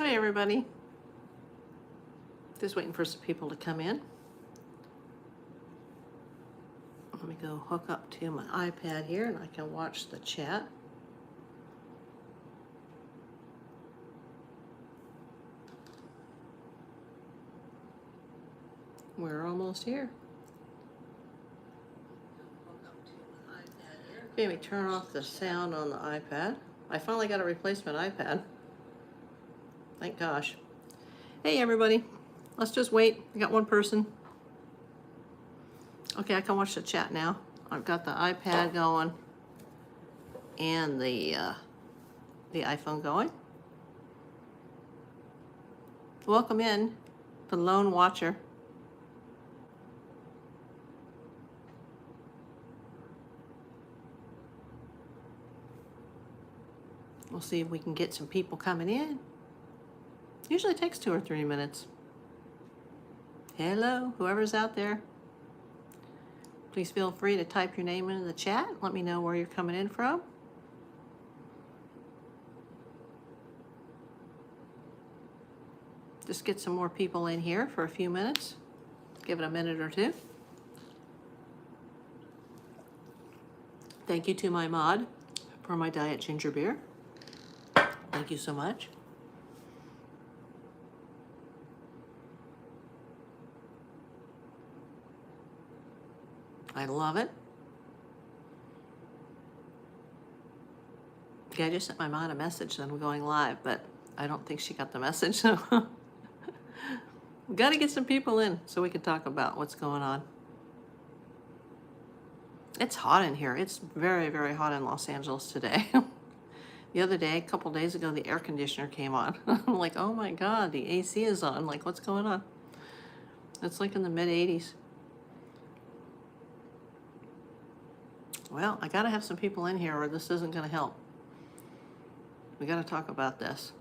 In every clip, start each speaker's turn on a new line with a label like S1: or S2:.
S1: Hi everybody. Just waiting for some people to come in. Let me go hook up to my iPad here and I can watch the chat. We're almost here. Okay, let me turn off the sound on the iPad. I finally got a replacement iPad. Thank gosh. Hey everybody, let's just wait. I got one person. Okay, I can watch the chat now. I've got the iPad going and the iPhone going. Welcome in, the lone watcher. We'll see if we can get some people coming in. Usually takes 2 or 3 minutes. Hello, whoever's out there. Please feel free to type your name into the chat. Let me know where you're coming in from. Just get some more people in here for a few minutes. Give it a minute or two. Thank you to my mod for my diet ginger beer. Thank you so much. I love it. Okay, I just sent my mom a message that I'm going live, but I don't think she got the message, so we got to get some people in so we can talk about what's going on. It's hot in here. It's very, very hot in Los Angeles today. The other day, a couple days ago, the air conditioner came on. I'm like, oh my God, the AC is on. Like, what's going on? It's like in the mid-80s. Well, I gotta have some people in here or this isn't gonna help. We gotta talk about this.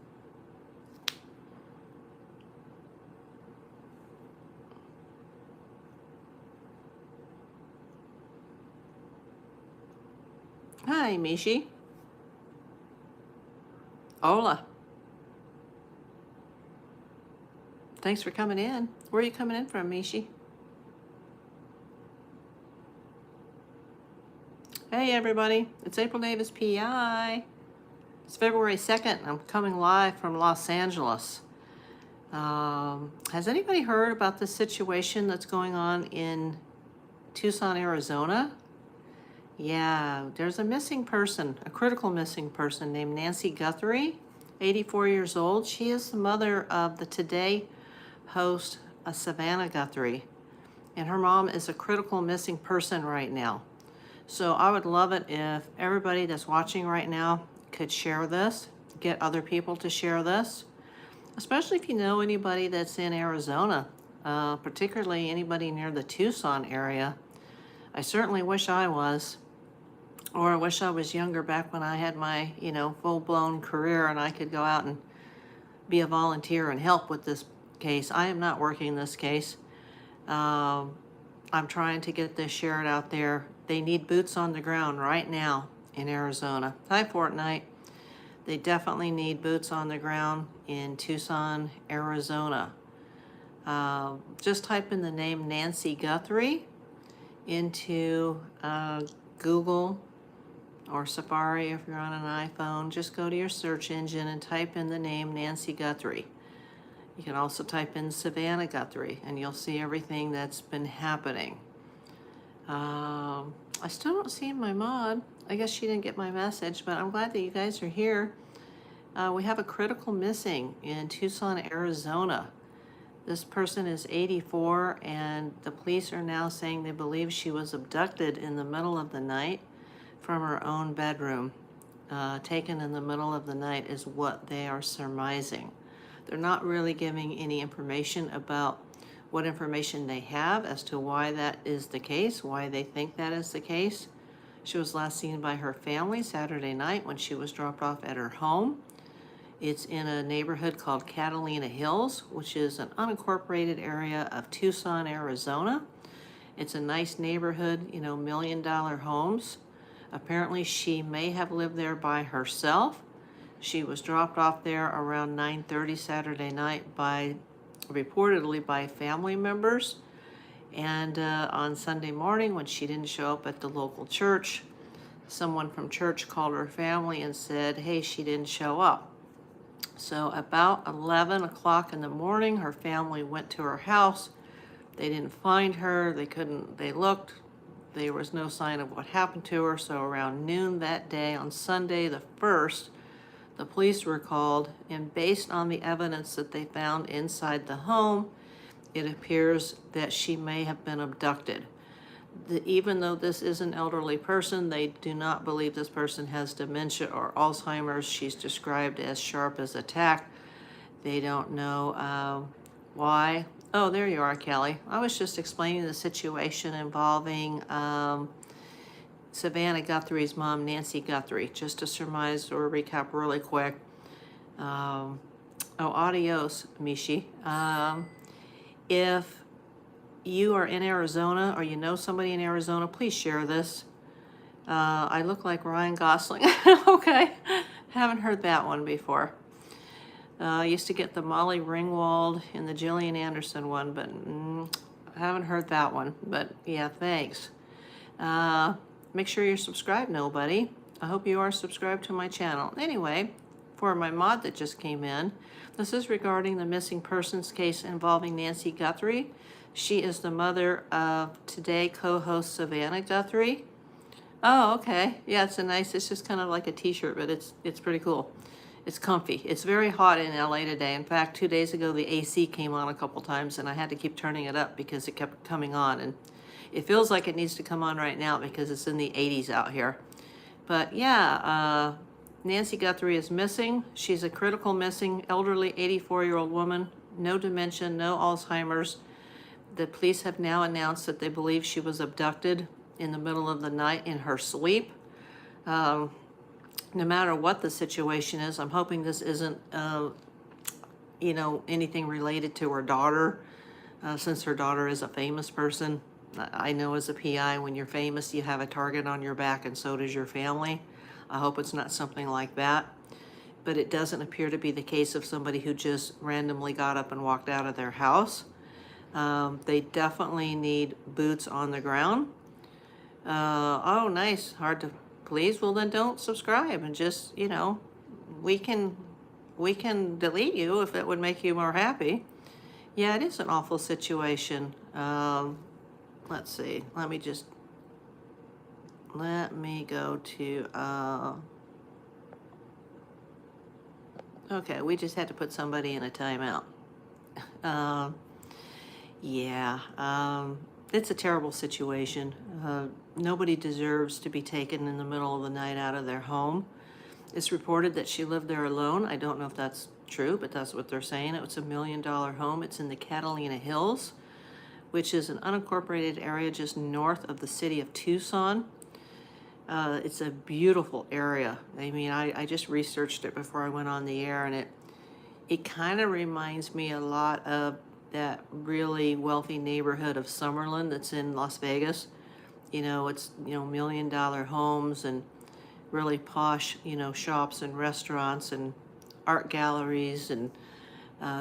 S1: Hi, Mishi. Hola. Thanks for coming in. Where are you coming in from, Mishi? Hey everybody, it's April Davis PI. It's February 2nd. I'm coming live from Los Angeles. Has anybody heard about the situation that's going on in Tucson, Arizona? Yeah, there's a missing person, a critical missing person named Nancy Guthrie, 84 years old. She is the mother of the Today host, Savannah Guthrie, and her mom is a critical missing person right now. So I would love it if everybody that's watching right now could share this, get other people to share this, especially if you know anybody that's in Arizona, particularly anybody near the Tucson area. I certainly wish I was, or I wish I was younger back when I had my, full-blown career and I could go out and be a volunteer and help with this case. I am not working this case. I'm trying to get this shared out there. They need boots on the ground right now in Arizona. Hi, Fortnite. They definitely need boots on the ground in Tucson, Arizona. Just type in the name Nancy Guthrie into Google or Safari if you're on an iPhone. Just go to your search engine and type in the name Nancy Guthrie. You can also type in Savannah Guthrie and you'll see everything that's been happening. I still don't see my mod. I guess she didn't get my message, but I'm glad that you guys are here. We have a critical missing in Tucson, Arizona. This person is 84 and the police are now saying they believe she was abducted in the middle of the night from her own bedroom. Taken in the middle of the night is what they are surmising. They're not really giving any information about what information they have as to why that is the case, why they think that is the case. She was last seen by her family Saturday night when she was dropped off at her home. It's in a neighborhood called Catalina Hills, which is an unincorporated area of Tucson, Arizona. It's a nice neighborhood, $1 million homes. Apparently she may have lived there by herself. She was dropped off there around 9:30 Saturday night reportedly by family members. And on Sunday morning, when she didn't show up at the local church, someone from church called her family and said, hey, she didn't show up. So about 11 o'clock in the morning, her family went to her house. They didn't find her. They looked. There was no sign of what happened to her. So around noon that day, on Sunday the 1st, the police were called, and based on the evidence that they found inside the home, it appears that she may have been abducted. Even though this is an elderly person, they do not believe this person has dementia or Alzheimer's. She's described as sharp as a tack. They don't know why. Oh, there you are, Kelly. I was just explaining the situation involving Savannah Guthrie's mom, Nancy Guthrie. Just to surmise or recap really quick. Oh, adios, Mishi. If you are in Arizona or you know somebody in Arizona, please share this. I look like Ryan Gosling. Okay, haven't heard that one before. I used to get the Molly Ringwald and the Gillian Anderson one, but I haven't heard that one. But yeah, thanks. Make sure you're subscribed, nobody. I hope you are subscribed to my channel. Anyway, for my mod that just came in, this is regarding the missing persons case involving Nancy Guthrie. She is the mother of Today co-host Savannah Guthrie. Oh, okay. Yeah, it's just kind of like a t-shirt, but it's pretty cool. It's comfy. It's very hot in LA today. In fact, 2 days ago, the AC came on a couple times, and I had to keep turning it up because it kept coming on. And it feels like it needs to come on right now because it's in the 80s out here. But yeah, Nancy Guthrie is missing. She's a critical missing, elderly 84-year-old woman, no dementia, no Alzheimer's. The police have now announced that they believe she was abducted in the middle of the night in her sleep. No matter what the situation is, I'm hoping this isn't, anything related to her daughter, since her daughter is a famous person. I know as a PI, when you're famous, you have a target on your back, and so does your family. I hope it's not something like that. But it doesn't appear to be the case of somebody who just randomly got up and walked out of their house. They definitely need boots on the ground. Oh, nice. Hard to please. Well, then don't subscribe and just, we can delete you if it would make you more happy. Yeah, it is an awful situation. Let's see. Let me go to, okay, we just had to put somebody in a timeout. It's a terrible situation. Nobody deserves to be taken in the middle of the night out of their home. It's reported that she lived there alone. I don't know if that's true, but that's what they're saying. It's a $1 million home. It's in the Catalina Hills, which is an unincorporated area just north of the city of Tucson. It's a beautiful area. I mean, I just researched it before I went on the air, and it kind of reminds me a lot of that really wealthy neighborhood of Summerlin that's in Las Vegas. It's, $1 million homes and really posh, shops and restaurants and art galleries and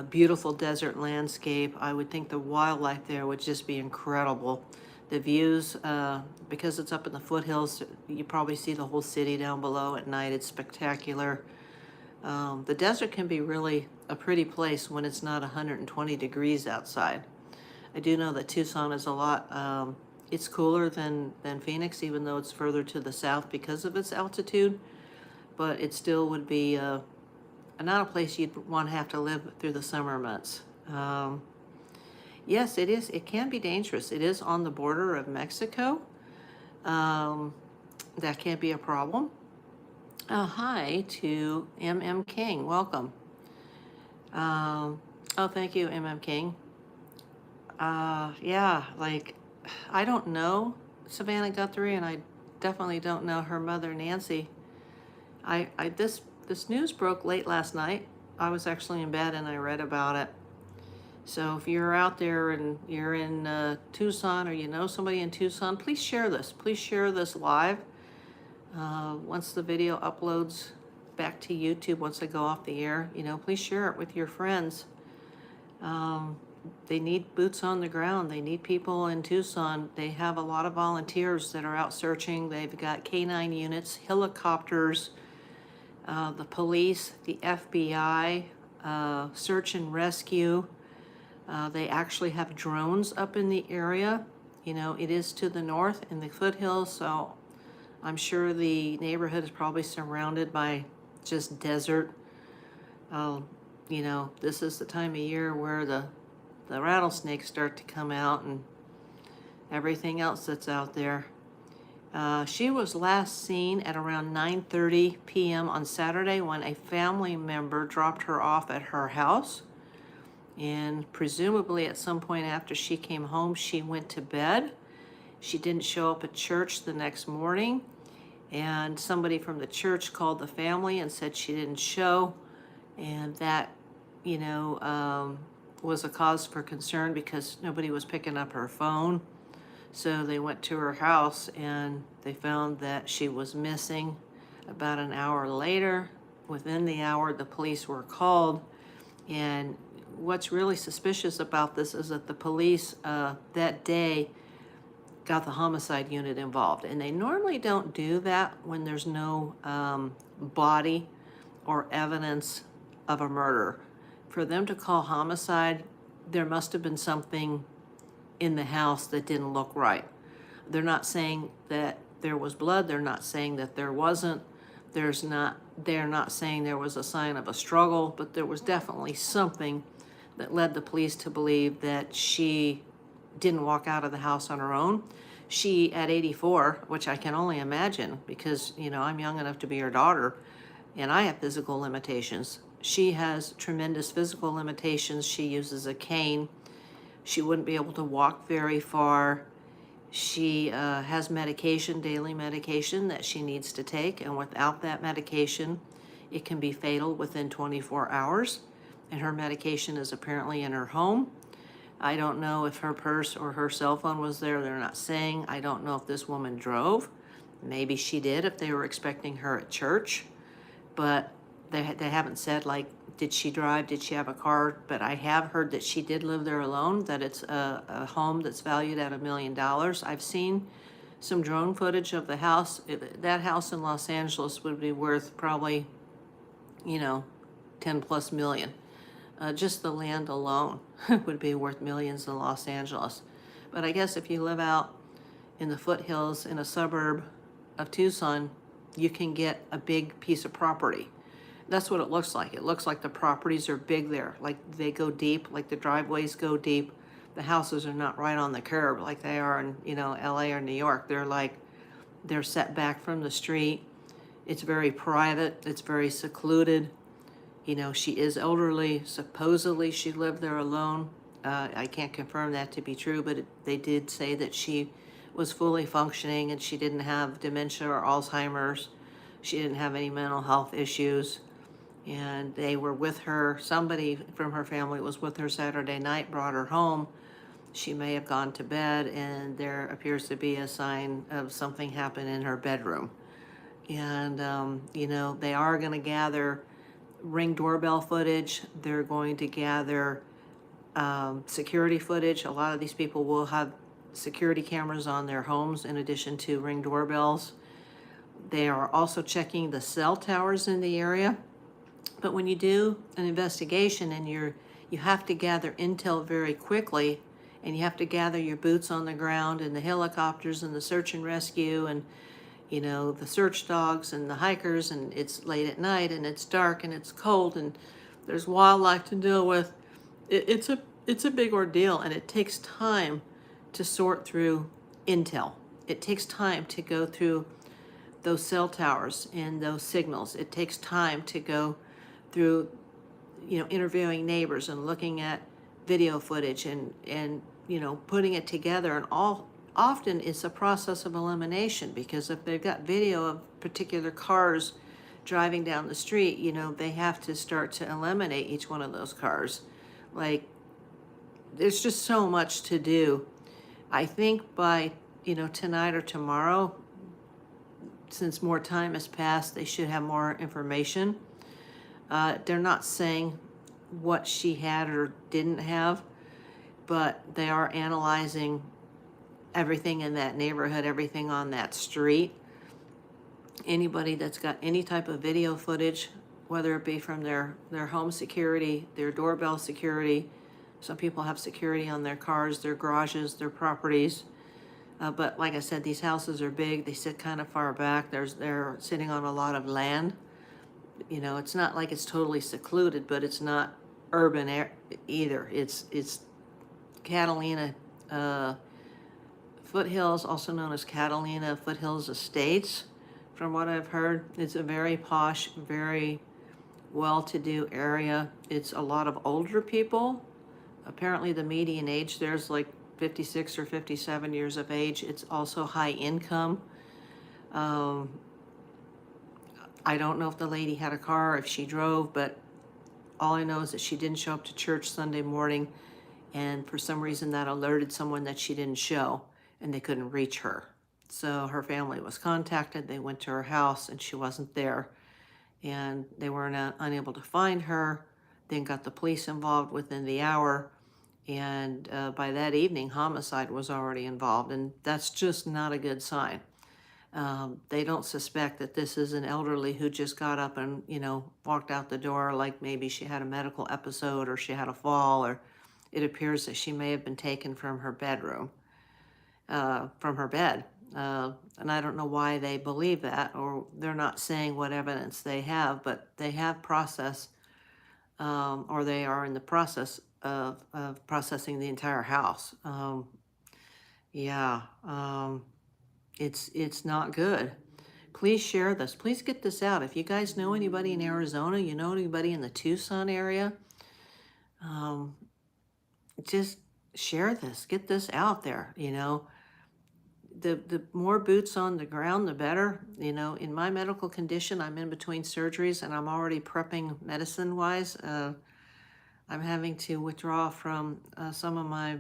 S1: beautiful desert landscape. I would think the wildlife there would just be incredible. The views, because it's up in the foothills, you probably see the whole city down below at night. It's spectacular. The desert can be really a pretty place when it's not 120 degrees outside. I do know that Tucson is a lot, it's cooler than Phoenix, even though it's further to the south because of its altitude, but it still would be not a place you'd want to have to live through the summer months. Yes, it is. It can be dangerous. It is on the border of Mexico. That can't be a problem. Hi to MM King. Welcome. Oh, thank you, MM King. Yeah, I don't know Savannah Guthrie, and I definitely don't know her mother, Nancy. This news broke late last night. I was actually in bed and I read about it. So if you're out there and you're in Tucson, or you know somebody in Tucson, please share this. Please share this live. Once the video uploads back to YouTube once I go off the air, you know, please share it with your friends. They need boots on the ground. They need people in Tucson. They have a lot of volunteers that are out searching. They've got K9 units, helicopters, the police, the FBI, search and rescue. They actually have drones up in the area. You know, it is to the north in the foothills, so I'm sure the neighborhood is probably surrounded by just desert. You know, this is the time of year where the rattlesnakes start to come out and everything else that's out there. She was last seen at around 9:30 p.m. on Saturday when a family member dropped her off at her house. And presumably at some point after she came home, she went to bed. She didn't show up at church the next morning. And somebody from the church called the family and said she didn't show. And that, you know, was a cause for concern because nobody was picking up her phone. So they went to her house and they found that she was missing. About an hour later, within the hour, the police were called. And what's really suspicious about this is that the police that day got the homicide unit involved. And they normally don't do that when there's no body or evidence of a murder. For them to call homicide, there must have been something in the house that didn't look right. They're not saying that there was blood. They're not saying that there wasn't. They're not saying there was a sign of a struggle, but there was definitely something that led the police to believe that she didn't walk out of the house on her own. She, at 84, which I can only imagine because, you know, I'm young enough to be her daughter and I have physical limitations. She has tremendous physical limitations. She uses a cane. She wouldn't be able to walk very far. She has medication, daily medication that she needs to take, and without that medication, it can be fatal within 24 hours. And her medication is apparently in her home. I don't know if her purse or her cell phone was there. They're not saying. I don't know if this woman drove. Maybe she did if they were expecting her at church. But they haven't said, like, did she drive? Did she have a car? But I have heard that she did live there alone, that it's a home that's valued at $1 million. I've seen some drone footage of the house. That house in Los Angeles would be worth probably, you know, 10 plus million. Just the land alone would be worth millions in Los Angeles. But I guess if you live out in the foothills in a suburb of Tucson, you can get a big piece of property. That's what it looks like. It looks like the properties are big there, like they go deep, like the driveways go deep. The houses are not right on the curb like they are in, you know, LA or New York. They're set back from the street. It's very private. It's very secluded. You know, she is elderly. Supposedly she lived there alone. I can't confirm that to be true, but they did say that she was fully functioning and she didn't have dementia or Alzheimer's. She didn't have any mental health issues. And they were with her. Somebody from her family was with her Saturday night, brought her home. She may have gone to bed, and there appears to be a sign of something happened in her bedroom. And, you know, they are going to gather Ring doorbell footage. They're going to gather security footage. A lot of these people will have security cameras on their homes in addition to Ring doorbells. They are also checking the cell towers in the area. But when you do an investigation and you have to gather intel very quickly, and you have to gather your boots on the ground and the helicopters and the search and rescue and, you know, the search dogs and the hikers, and it's late at night and it's dark and it's cold and there's wildlife to deal with. It's a big ordeal, and it takes time to sort through intel. It takes time to go through those cell towers and those signals. It takes time to go through, you know, interviewing neighbors and looking at video footage and you know, putting it together. And often it's a process of elimination, because if they've got video of particular cars driving down the street, you know, they have to start to eliminate each one of those cars. Like, there's just so much to do. I think by, you know, tonight or tomorrow, since more time has passed, they should have more information. They're not saying what she had or didn't have, but they are analyzing everything in that neighborhood, everything on that street. Anybody that's got any type of video footage, whether it be from their home security, their doorbell security. Some people have security on their cars, their garages, their properties. But like I said, these houses are big. They sit kind of far back. They're sitting on a lot of land. You know, it's not like it's totally secluded, but it's not urban either. It's Catalina Foothills, also known as Catalina Foothills Estates. From what I've heard, it's a very posh, very well-to-do area. It's a lot of older people. Apparently the median age there's like 56 or 57 years of age. It's also high income. I don't know if the lady had a car, if she drove, but all I know is that she didn't show up to church Sunday morning, and for some reason that alerted someone that she didn't show, and they couldn't reach her. So her family was contacted. They went to her house, and she wasn't there, and they were unable to find her. Then got the police involved within the hour, and by that evening, homicide was already involved, and that's just not a good sign. They don't suspect that this is an elderly who just got up and, you know, walked out the door, like maybe she had a medical episode or she had a fall, or it appears that she may have been taken from her bedroom, from her bed. And I don't know why they believe that, or they're not saying what evidence they have, but they have processed, or they are in the process of processing the entire house. It's not good. Please share this. Please get this out. If you guys know anybody in Arizona, you know anybody in the Tucson area, just share this. Get this out there, you know. The more boots on the ground, the better. You know, in my medical condition, I'm in between surgeries, and I'm already prepping medicine-wise. I'm having to withdraw from some of my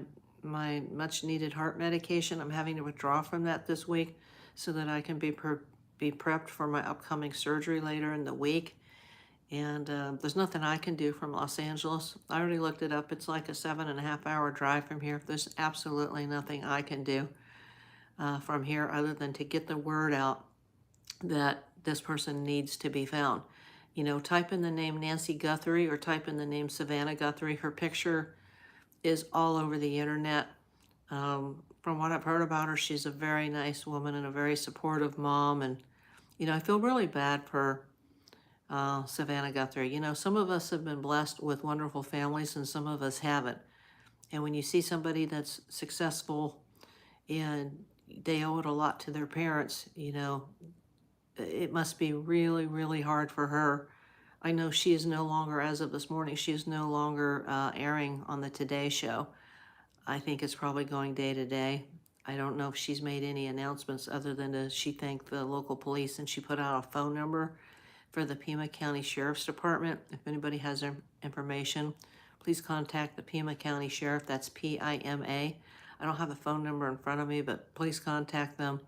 S1: much-needed heart medication. I'm having to withdraw from that this week so that I can be prepped for my upcoming surgery later in the week. And there's nothing I can do from Los Angeles. I already looked it up. It's like a 7.5-hour drive from here. There's absolutely nothing I can do from here other than to get the word out that this person needs to be found. You know, type in the name Nancy Guthrie or type in the name Savannah Guthrie. Her picture is all over the internet. From what I've heard about her, she's a very nice woman and a very supportive mom. And, you know, I feel really bad for Savannah Guthrie. You know, some of us have been blessed with wonderful families and some of us haven't. And when you see somebody that's successful and they owe it a lot to their parents, you know, it must be really, really hard for her. I know she is no longer, as of this morning, she is no longer airing on the Today Show. I think it's probably going day to day. I don't know if she's made any announcements other than she thanked the local police, and she put out a phone number for the Pima County Sheriff's Department. If anybody has information, please contact the Pima County Sheriff. That's PIMA. I don't have the phone number in front of me, but please contact them.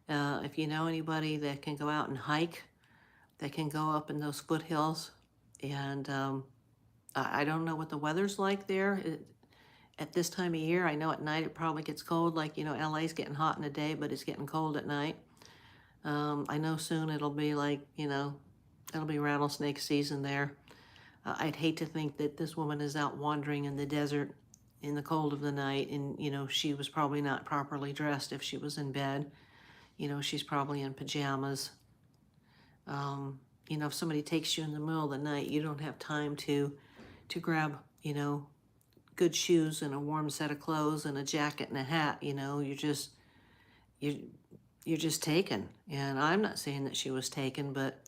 S1: If you know anybody that can go out and hike, that can go up in those foothills, and I don't know what the weather's like there at this time of year. I know at night it probably gets cold, like, you know, LA's getting hot in the day, but it's getting cold at night. I know soon it'll be like, you know, it'll be rattlesnake season there. I'd hate to think that this woman is out wandering in the desert in the cold of the night, and, you know, she was probably not properly dressed if she was in bed. You know, she's probably in pajamas. You know, if somebody takes you in the middle of the night, you don't have time to grab, you know, good shoes and a warm set of clothes and a jacket and a hat. You know, you're just taken. And I'm not saying that she was taken, but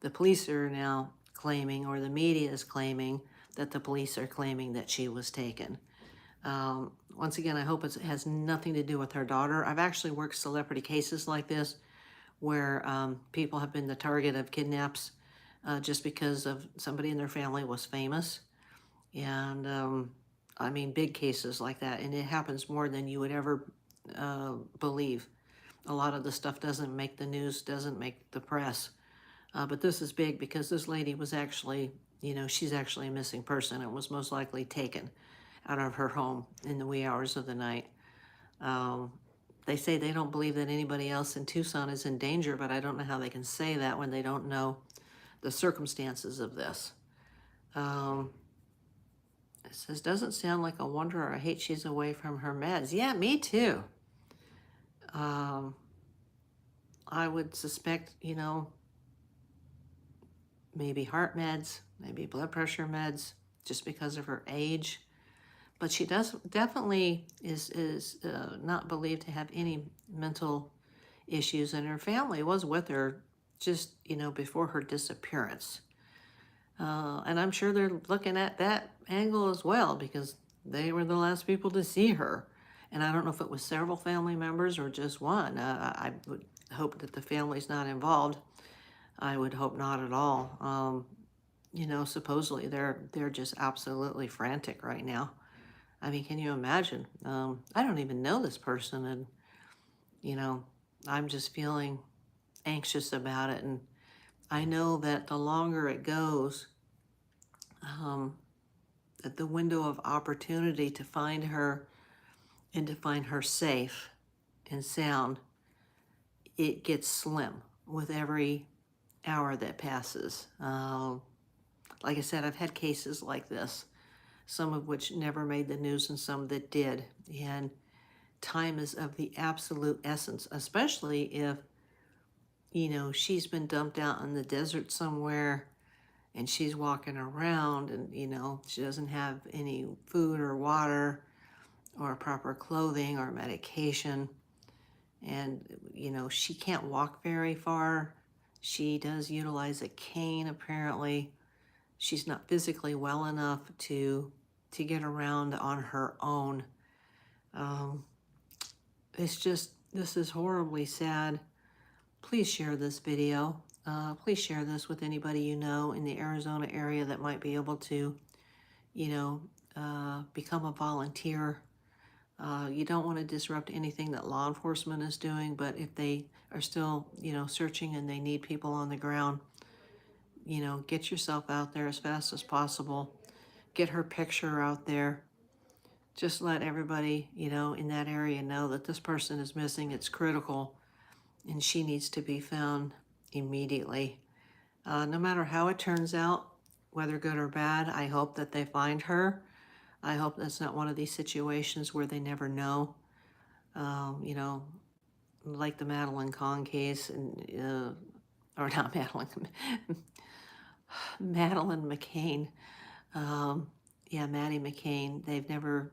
S1: the police are now claiming, or the media is claiming, that the police are claiming that she was taken. Once again, I hope it has nothing to do with her daughter. I've actually worked celebrity cases like this where people have been the target of kidnaps just because of somebody in their family was famous. And I mean, big cases like that. And it happens more than you would ever believe. a lot of the stuff doesn't make the news, doesn't make the press. But this is big because this lady was actually, she's actually a missing person and was most likely taken out of her home in the wee hours of the night. They say they don't believe that anybody else in Tucson is in danger, but I don't know how they can say that when they don't know the circumstances of this. It says, doesn't sound like a wonder or I hate she's away from her meds. Yeah, me too. I would suspect, maybe heart meds, maybe blood pressure meds, just because of her age. But she definitely is not believed to have any mental issues, and her family was with her just, before her disappearance. And I'm sure they're looking at that angle as well because they were the last people to see her. And I don't know if it was several family members or just one. I would hope that the family's not involved. I would hope not at all. Supposedly they're just absolutely frantic right now. I mean, can you imagine? I don't even know this person, and I'm just feeling anxious about it. And I know that the longer it goes, that the window of opportunity to find her and to find her safe and sound, it gets slim with every hour that passes. Like I said, I've had cases like this, some of which never made the news and some that did. And time is of the absolute essence, especially if, she's been dumped out in the desert somewhere and she's walking around and, she doesn't have any food or water or proper clothing or medication. And, she can't walk very far. She does utilize a cane, apparently. She's not physically well enough to get around on her own. This is horribly sad. Please share this video. Please share this with anybody you know in the Arizona area that might be able to, become a volunteer. You don't want to disrupt anything that law enforcement is doing, but if they are still, searching and they need people on the ground, get yourself out there as fast as possible. Get her picture out there. Just let everybody, in that area know that this person is missing. It's critical, and she needs to be found immediately. No matter how it turns out, whether good or bad, I hope that they find her. I hope that's not one of these situations where they never know. Like the Madeline Kahn case, and or not Madeline, Madeline McCain. Maddie McCain. They've never,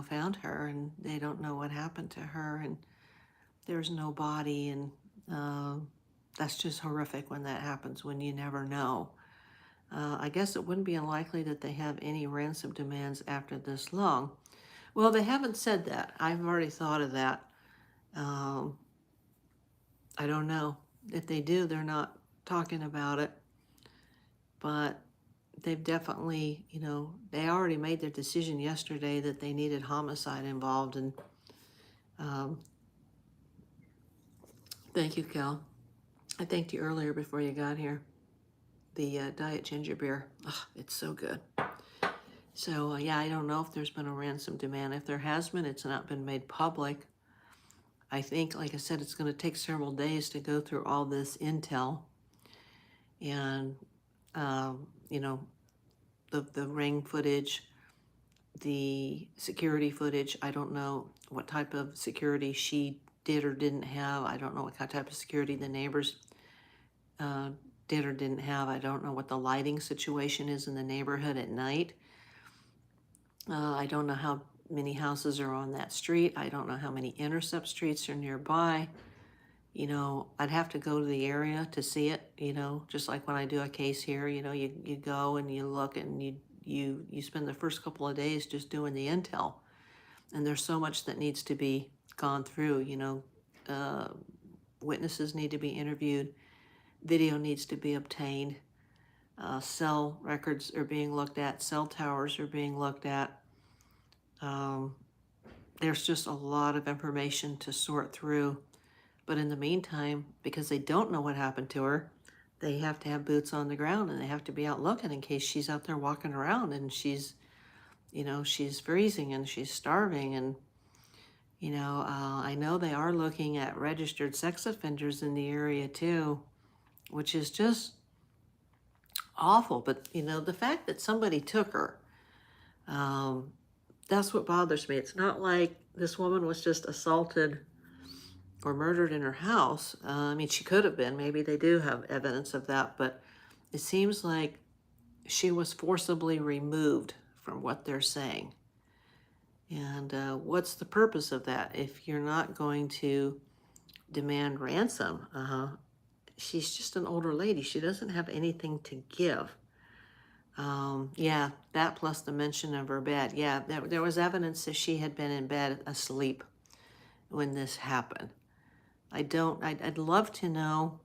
S1: found her, and they don't know what happened to her, and there's no body, and that's just horrific when that happens, when you never know. I guess it wouldn't be unlikely that they have any ransom demands after this long. Well, they haven't said that. I've already thought of that. I don't know. If they do, they're not talking about it. But they've definitely, they already made their decision yesterday that they needed homicide involved. And thank you, Kel. I thanked you earlier before you got here. The diet ginger beer. Oh, it's so good. So, I don't know if there's been a ransom demand. If there has been, it's not been made public. I think, like I said, it's going to take several days to go through all this intel. And, the ring footage, the security footage. I don't know what type of security she did or didn't have. I don't know what type of security the neighbors did or didn't have. I don't know what the lighting situation is in the neighborhood at night. I don't know how many houses are on that street. I don't know how many intercept streets are nearby. I'd have to go to the area to see it, just like when I do a case here, you go and you look and you spend the first couple of days just doing the intel. And there's so much that needs to be gone through, witnesses need to be interviewed, video needs to be obtained, cell records are being looked at, cell towers are being looked at. There's just a lot of information to sort through. But in the meantime, because they don't know what happened to her, they have to have boots on the ground and they have to be out looking in case she's out there walking around and she's, she's freezing and she's starving. And, I know they are looking at registered sex offenders in the area too, which is just awful. But, the fact that somebody took her, that's what bothers me. It's not like this woman was just assaulted or murdered in her house. I mean, she could have been. Maybe they do have evidence of that, but it seems like she was forcibly removed from what they're saying. And what's the purpose of that if you're not going to demand ransom? She's just an older lady. She doesn't have anything to give. Yeah, that plus the mention of her bed. Yeah, there was evidence that she had been in bed asleep when this happened. I'd love to know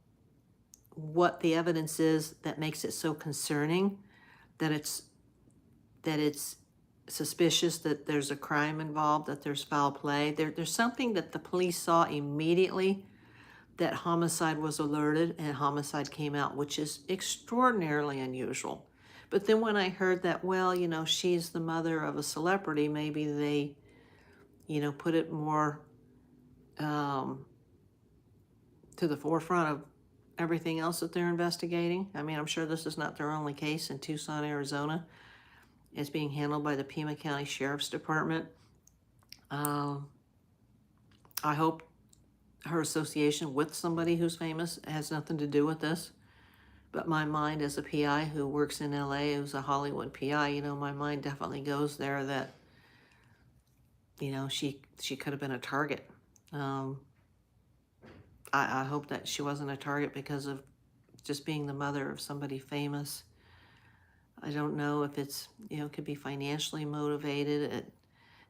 S1: what the evidence is that makes it so concerning, that it's suspicious that there's a crime involved, that there's foul play. There's something that the police saw immediately, that homicide was alerted and homicide came out, which is extraordinarily unusual. But then when I heard that, well, she's the mother of a celebrity, maybe they, put it more to the forefront of everything else that they're investigating. I mean, I'm sure this is not their only case in Tucson, Arizona. It's being handled by the Pima County Sheriff's Department. I hope her association with somebody who's famous has nothing to do with this. But my mind as a PI who works in LA, who's a Hollywood PI, my mind definitely goes there that, she could have been a target. I hope that she wasn't a target because of just being the mother of somebody famous. I don't know if it's, could be financially motivated.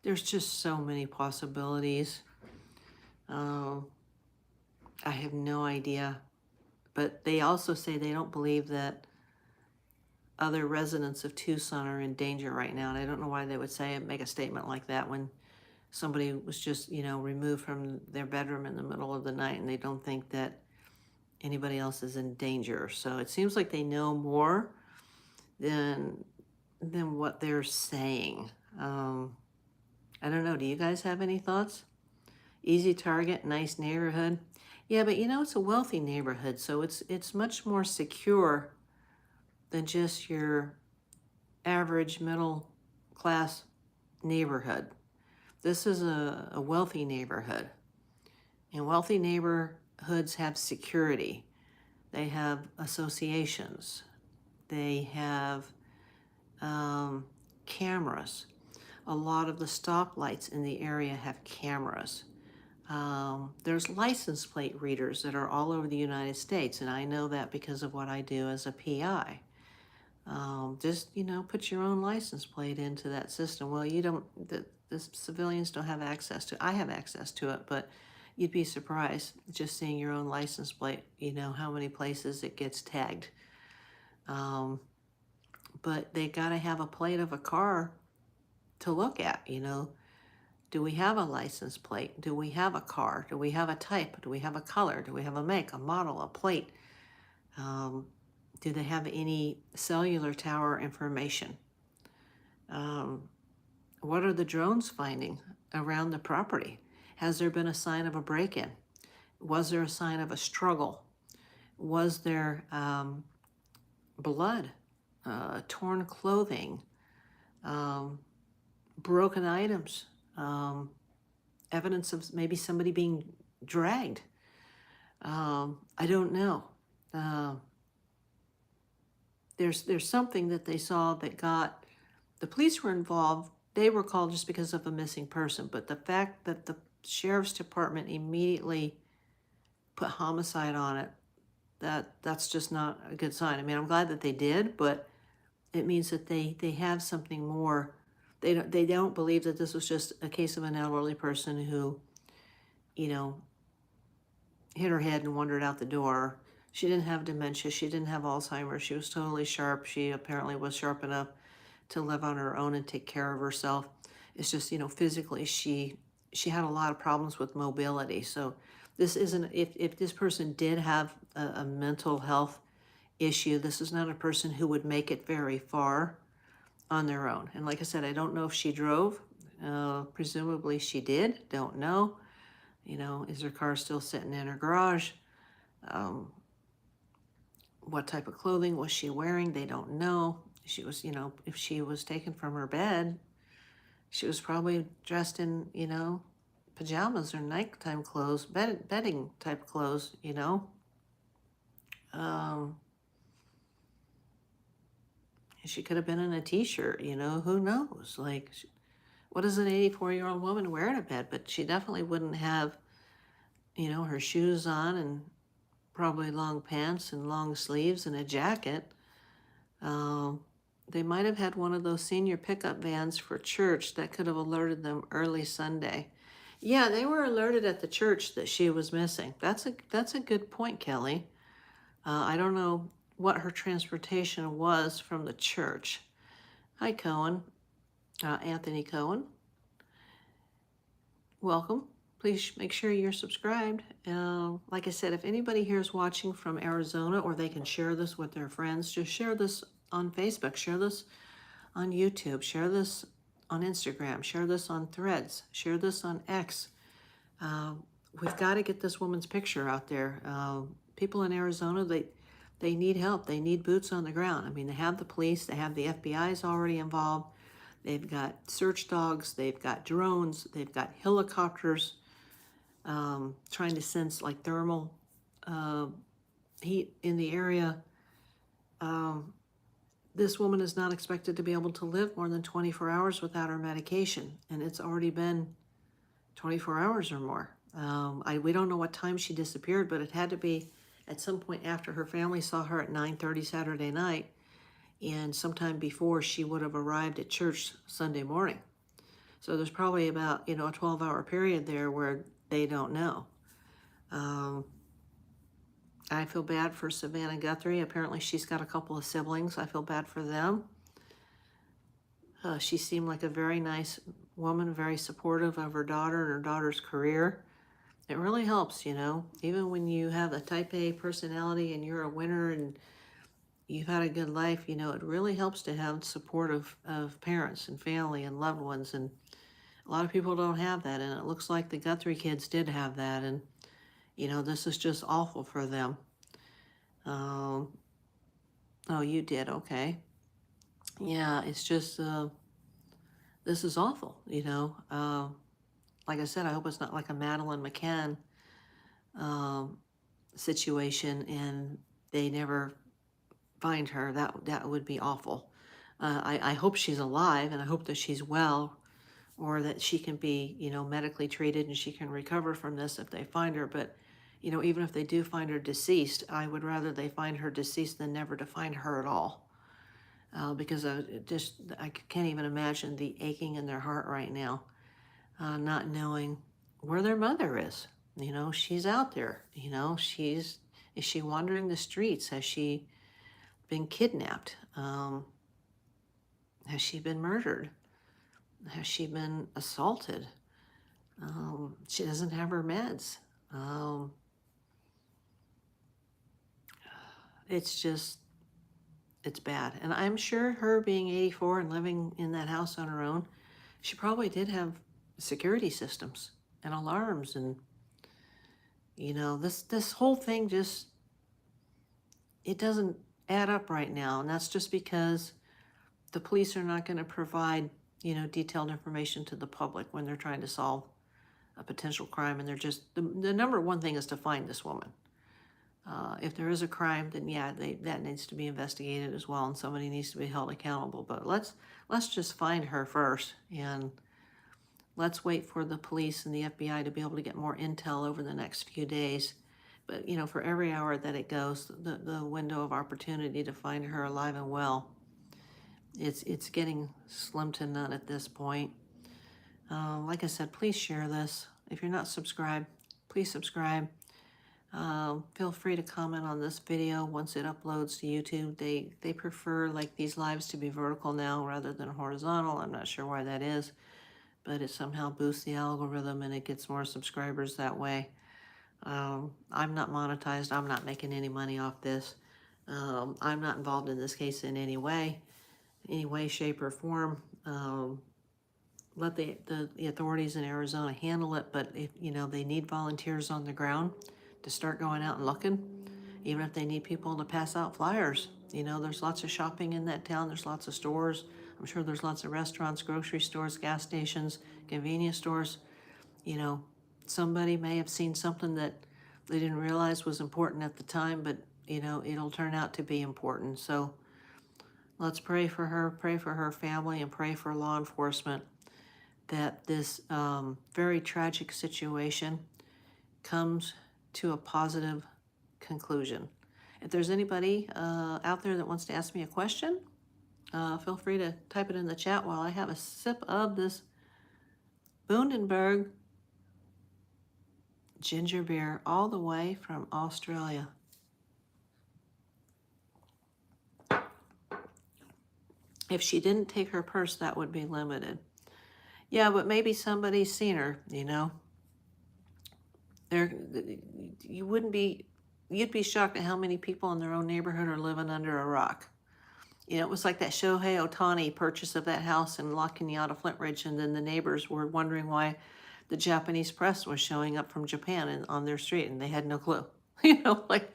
S1: There's just so many possibilities. I have no idea. But they also say they don't believe that other residents of Tucson are in danger right now. And I don't know why they would make a statement like that when somebody was just, removed from their bedroom in the middle of the night and they don't think that anybody else is in danger. So it seems like they know more than what they're saying. I don't know. Do you guys have any thoughts? Easy target, nice neighborhood. Yeah, but it's a wealthy neighborhood, so it's much more secure than just your average middle class neighborhood. This is a wealthy neighborhood, and wealthy neighborhoods have security. They have associations. They have cameras. A lot of the stoplights in the area have cameras. There's license plate readers that are all over the United States, and I know that because of what I do as a PI. Just, put your own license plate into that system. Well, the civilians don't have access to it. I have access to it, but you'd be surprised just seeing your own license plate, how many places it gets tagged. But they got to have a plate of a car to look at, Do we have a license plate? Do we have a car? Do we have a type? Do we have a color? Do we have a make, a model, a plate? Do they have any cellular tower information? What are the drones finding around the property? Has there been a sign of a break-in? Was there a sign of a struggle? Was there blood, torn clothing, broken items? Evidence of maybe somebody being dragged. I don't know. There's something that they saw that got, the police were involved. They were called just because of a missing person, but the fact that the sheriff's department immediately put homicide on it, that's just not a good sign. I mean, I'm glad that they did, but it means that they have something more. They don't believe that this was just a case of an elderly person who, hit her head and wandered out the door. She didn't have dementia. She didn't have Alzheimer's. She was totally sharp. She apparently was sharp enough to live on her own and take care of herself. It's just, physically she had a lot of problems with mobility. So This isn't, if this person did have a mental health issue, this is not a person who would make it very far on their own. And like I said, I don't know if she drove. Presumably she did. Don't know. You know, is her car still sitting in her garage? What type of clothing was she wearing? They don't know. She was, you know, if she was taken from her bed, she was probably dressed in, you know, pajamas or nighttime clothes, bedding type clothes, you know. She could have been in a t-shirt, you know, who knows? Like, what does an 84-year-old woman wear to bed? But she definitely wouldn't have, you know, her shoes on and probably long pants and long sleeves and a jacket. They might have had one of those senior pickup vans for church that could have alerted them early Sunday. Yeah, they were alerted at the church that she was missing. That's a good point, Kelly. I don't know what her transportation was from the church. Hi, Cohen. Anthony Cohen. Welcome. Please make sure you're subscribed. Like I said, if anybody here is watching from Arizona, or they can share this with their friends, just share this on Facebook, share this on YouTube, share this on Instagram, share this on Threads, share this on X. We've got to get this woman's picture out there. People in Arizona, they need help. They need boots on the ground. I mean, they have the police, they have the FBI's already involved. They've got search dogs, they've got drones, they've got helicopters trying to sense like thermal heat in the area. This woman is not expected to be able to live more than 24 hours without her medication, and it's already been 24 hours or more. We don't know what time she disappeared, but it had to be at some point after her family saw her at 9:30 Saturday night, and sometime before she would have arrived at church Sunday morning. So there's probably about, you know, a 12-hour period there where they don't know. I feel bad for Savannah Guthrie. Apparently she's got a couple of siblings. I feel bad for them. She seemed like a very nice woman, very supportive of her daughter and her daughter's career. It really helps, you know, even when you have a type A personality and you're a winner and you've had a good life, you know, it really helps to have support of parents and family and loved ones. And a lot of people don't have that. And it looks like the Guthrie kids did have that. And, you know, this is just awful for them. Oh, you did. Okay. Yeah, it's just, this is awful, you know. Like I said, I hope it's not like a Madeline McCann situation and they never find her. That would be awful. I hope she's alive, and I hope that she's well, or that she can be, you know, medically treated and she can recover from this if they find her. But, you know, even if they do find her deceased, I would rather they find her deceased than never to find her at all. Because I can't even imagine the aching in their heart right now, not knowing where their mother is. You know, she's out there. You know, is she wandering the streets? Has she been kidnapped? Has she been murdered? Has she been assaulted? She doesn't have her meds. It's bad. And I'm sure her being 84 and living in that house on her own, she probably did have security systems and alarms. And, you know, this whole thing just, it doesn't add up right now. And that's just because the police are not going to provide, you know, detailed information to the public when they're trying to solve a potential crime. And they're just, the number one thing is to find this woman. If there is a crime, then yeah, that needs to be investigated as well, and somebody needs to be held accountable. But let's just find her first, and let's wait for the police and the FBI to be able to get more intel over the next few days. But, you know, for every hour that it goes, the window of opportunity to find her alive and well, it's getting slim to none at this point. Like I said, please share this. If you're not subscribed, please subscribe. Feel free to comment on this video once it uploads to YouTube. They prefer like these lives to be vertical now rather than horizontal. I'm not sure why that is, but it somehow boosts the algorithm and it gets more subscribers that way. I'm not monetized. I'm not making any money off this. I'm not involved in this case in any way, shape, or form. Let the authorities in Arizona handle it, but if, they need volunteers on the ground to start going out and looking, even if they need people to pass out flyers. There's lots of shopping in that town. There's lots of stores. I'm sure there's lots of restaurants, grocery stores, gas stations, convenience stores. Somebody may have seen something that they didn't realize was important at the time, but, it'll turn out to be important. So let's pray for her family, and pray for law enforcement that this very tragic situation comes to a positive conclusion. If there's anybody out there that wants to ask me a question, feel free to type it in the chat while I have a sip of this Bundaberg ginger beer all the way from Australia. If she didn't take her purse, that would be limited. Yeah, but maybe somebody's seen her, You'd be shocked at how many people in their own neighborhood are living under a rock. It was like that Shohei Ohtani purchase of that house in La Cañada, Flint Ridge, and then the neighbors were wondering why the Japanese press was showing up from Japan on their street, and they had no clue. Like,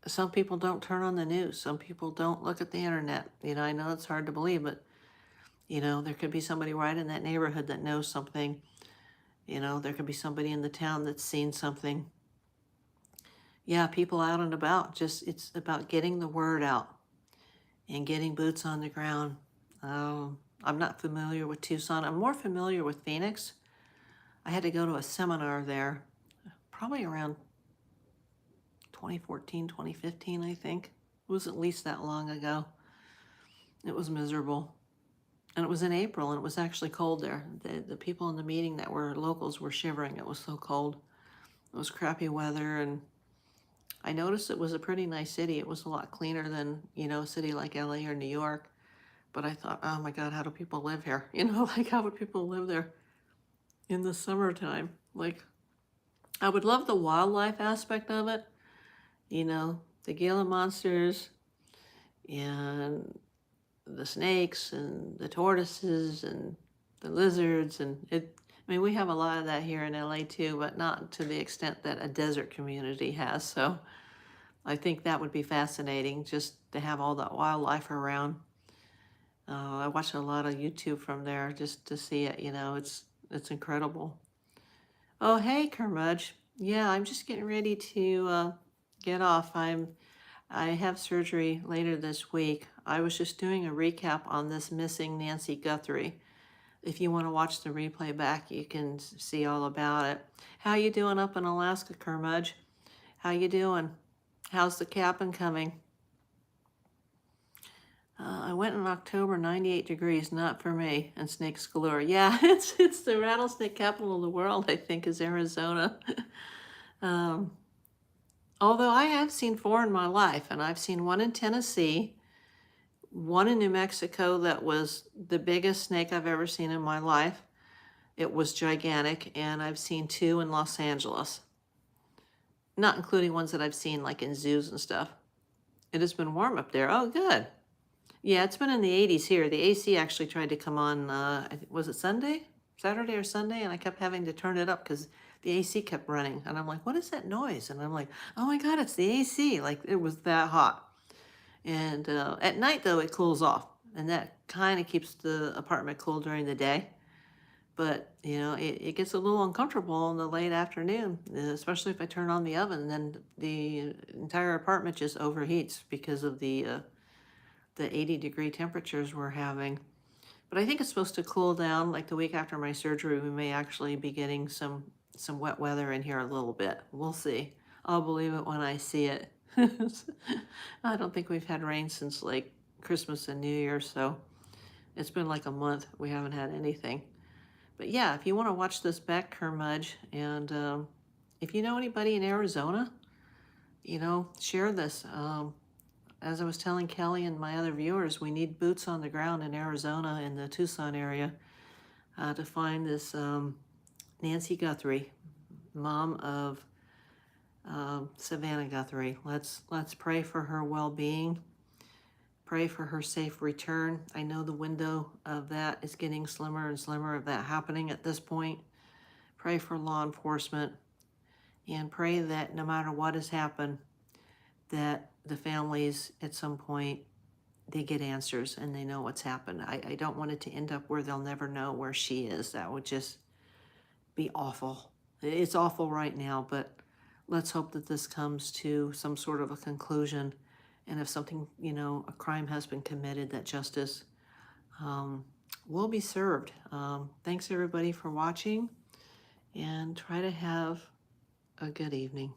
S1: some people don't turn on the news. Some people don't look at the internet. I know it's hard to believe, but, there could be somebody right in that neighborhood that knows something. There could be somebody in the town that's seen something. Yeah, people out and about. It's about getting the word out and getting boots on the ground. I'm not familiar with Tucson. I'm more familiar with Phoenix. I had to go to a seminar there probably around 2014, 2015, I think. It was at least that long ago. It was miserable. And it was in April, and it was actually cold there. The people in the meeting that were locals were shivering. It was so cold. It was crappy weather, and I noticed it was a pretty nice city. It was a lot cleaner than, a city like LA or New York. But I thought, oh my God, how do people live here? Like, how would people live there in the summertime? Like, I would love the wildlife aspect of it. The Gila monsters and the snakes and the tortoises and the lizards. We have a lot of that here in LA too, but not to the extent that a desert community has. So I think that would be fascinating, just to have all that wildlife around. I watch a lot of YouTube from there just to see it. It's incredible. Oh, hey, Kermudge. Yeah, I'm just getting ready to get off. I have surgery later this week. I was just doing a recap on this missing Nancy Guthrie. If you want to watch the replay back, you can see all about it. How you doing up in Alaska, Kermudge? How you doing? How's the cabin coming? I went in October, 98 degrees, not for me, and snakes galore. Yeah, it's the rattlesnake capital of the world, I think, is Arizona. Although I have seen 4 in my life, and I've seen 1 in Tennessee, 1 in New Mexico that was the biggest snake I've ever seen in my life. It was gigantic, and I've seen 2 in Los Angeles, not including ones that I've seen like in zoos and stuff. It has been warm up there. Oh, good. Yeah, it's been in the 80s here. The AC actually tried to come on, was it Saturday or Sunday? And I kept having to turn it up because the AC kept running. And I'm like, what is that noise? And I'm like, oh my God, it's the AC. Like, it was that hot. And at night, though, it cools off. And that kind of keeps the apartment cool during the day. But, it gets a little uncomfortable in the late afternoon, especially if I turn on the oven. Then the entire apartment just overheats because of the 80-degree temperatures we're having. But I think it's supposed to cool down. Like the week after my surgery, we may actually be getting some wet weather in here a little bit. We'll see. I'll believe it when I see it. I don't think we've had rain since like Christmas and New Year, so it's been like a month. We haven't had anything. But yeah, if you want to watch this back, Kermudge, and if you know anybody in Arizona, share this. As I was telling Kelly and my other viewers, we need boots on the ground in Arizona, in the Tucson area, to find this Nancy Guthrie. mom of Savannah Guthrie. Let's pray for her well-being. Pray for her safe return. I know the window of that is getting slimmer and slimmer of that happening at this point. Pray for law enforcement, and pray that no matter what has happened, that the families at some point, they get answers and they know what's happened. I don't want it to end up where they'll never know where she is. That would just be awful. It's awful right now, but let's hope that this comes to some sort of a conclusion. And if something, a crime has been committed, that justice will be served. Thanks everybody for watching, and try to have a good evening.